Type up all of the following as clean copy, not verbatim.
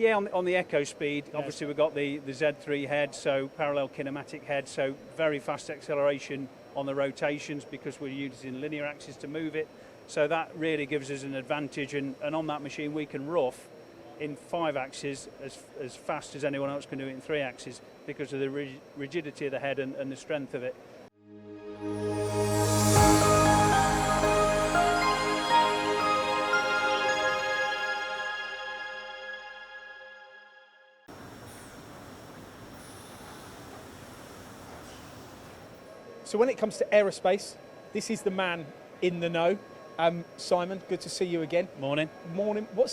Yeah, on the EcoSpeed, obviously we've got the Z3 head, so parallel kinematic head, so very fast acceleration on the rotations because we're using linear axis to move it. So that really gives us an advantage, and on that machine we can rough in 5 axes as fast as anyone else can do it in 3 axes because of the rigidity of the head and the strength of it. So when it comes to aerospace, this is the man in the know. Simon, good to see you again. Morning. Morning. What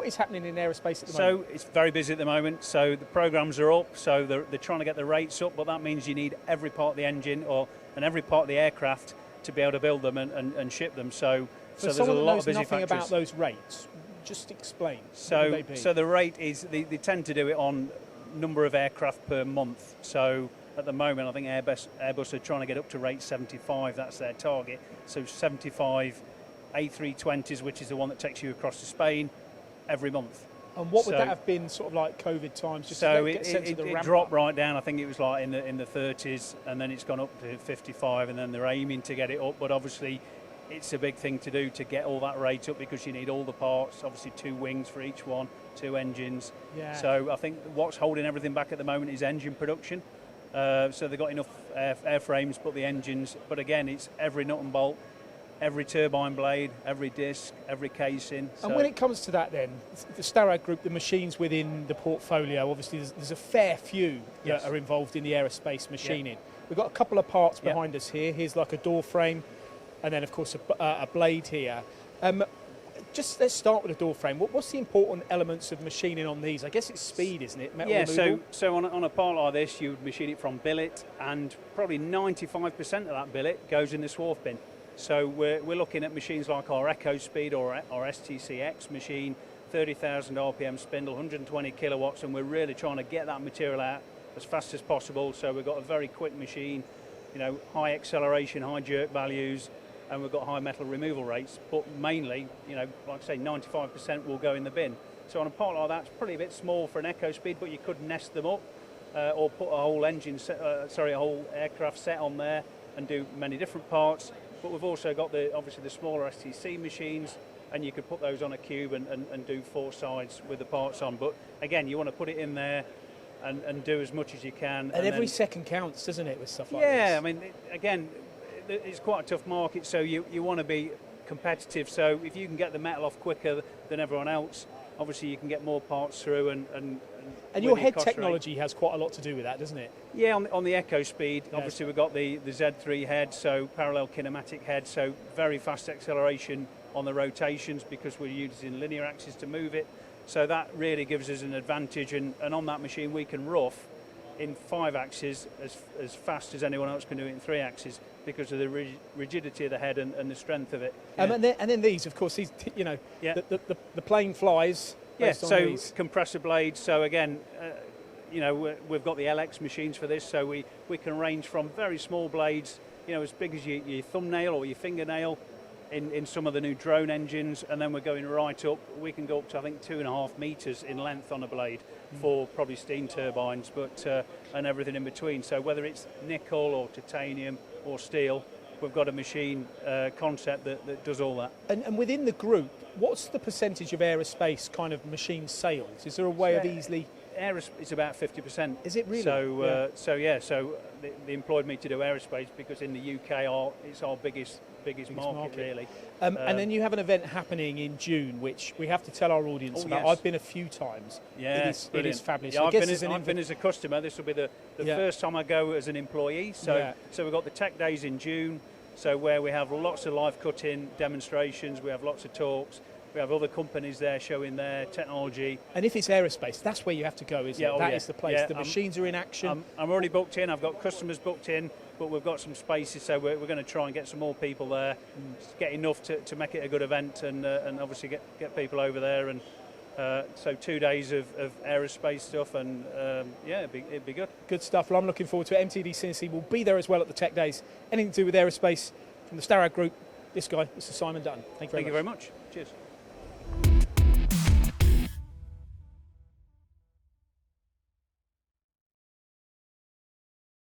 is happening in aerospace at the moment? So it's very busy at the moment. So the programs are up. So they're trying to get the rates up, but that means you need every part of the engine and every part of the aircraft to be able to build them and ship them. So there's a lot of busy factories. About those rates, just explain. So the rate is they tend to do it on number of aircraft per month. So at the moment, I think Airbus are trying to get up to rate 75. That's their target. So 75 A320s, which is the one that takes you across to Spain every month. And what would that have been, sort of like COVID times? Just so to get a sense of the it ramp dropped up? right down. I think it was like in the 30s, and then it's gone up to 55, and then they're aiming to get it up. But obviously, it's a big thing to do to get all that rate up because you need all the parts. Obviously, 2 wings for each one, 2 engines. Yeah. So I think what's holding everything back at the moment is engine production. So they've got enough airframes, but the engines. But again, it's every nut and bolt, every turbine blade, every disc, every casing. And when it comes to that then, the Starrag Group, the machines within the portfolio, obviously there's a fair few that are involved in the aerospace machining. We've got a couple of parts behind us here. Here's like a door frame, and then of course a blade here. Just let's start with the door frame. What's the important elements of machining on these? I guess it's speed, isn't it? Metal removal? So on a part like this, you would machine it from billet, and probably 95% of that billet goes in the swarf bin. So we're looking at machines like our EcoSpeed or our STCX machine, 30,000 RPM spindle, 120 kilowatts, and we're really trying to get that material out as fast as possible. So we've got a very quick machine, high acceleration, high jerk values, and we've got high metal removal rates, but mainly, like I say, 95% will go in the bin. So on a part like that, it's probably a bit small for an EcoSpeed, but you could nest them up or put a whole a whole aircraft set on there and do many different parts. But we've also got obviously the smaller STC machines, and you could put those on a cube and do 4 sides with the parts on. But again, you want to put it in there and do as much as you can. And every second counts, doesn't it, with stuff like this? Yeah, I mean, again, it's quite a tough market, so you want to be competitive. So if you can get the metal off quicker than everyone else, obviously you can get more parts through. And your head technology has quite a lot to do with that, doesn't it? Yeah, on the EcoSpeed, obviously we've got the Z3 head, so parallel kinematic head, so very fast acceleration on the rotations because we're using linear axis to move it. So that really gives us an advantage, and on that machine we can rough in 5 axes as fast as anyone else can do it in 3 axes because of the rigidity of the head and the strength of it. And then these, of course, these the plane flies. Yeah, so compressor blades. So again, we've got the LX machines for this, so we can range from very small blades, as big as your thumbnail or your fingernail in some of the new drone engines, and then we're going right up. We can go up to, I think, 2.5 meters in length on a blade for probably steam turbines, but and everything in between. So whether it's nickel or titanium or steel, we've got a machine concept that does all that. And within the group, what's the percentage of aerospace kind of machine sales? Is there a way of easily... It's about 50%. Is it really? So they employed me to do aerospace because in the UK it's our biggest market really. And then you have an event happening in June, which we have to tell our audience about. I've been a few times. Yeah, it is fabulous. Yeah, I've been as a customer. This will be the first time I go as an employee. So we've got the Tech Days in June, so where we have lots of live cutting demonstrations, we have lots of talks. We have other companies there showing their technology. And if it's aerospace, that's where you have to go, isn't it? That is the place. The machines are in action. I'm already booked in. I've got customers booked in, but we've got some spaces, so we're going to try and get some more people there, get enough to make it a good event, and obviously get people over there. And so 2 days of aerospace stuff, and it'd be good. Good stuff. Well, I'm looking forward to it. MTDCNC will be there as well at the Tech Days. Anything to do with aerospace from the Starrag Group, this guy, Mr. Simon Dutton. Thank you very much. Cheers.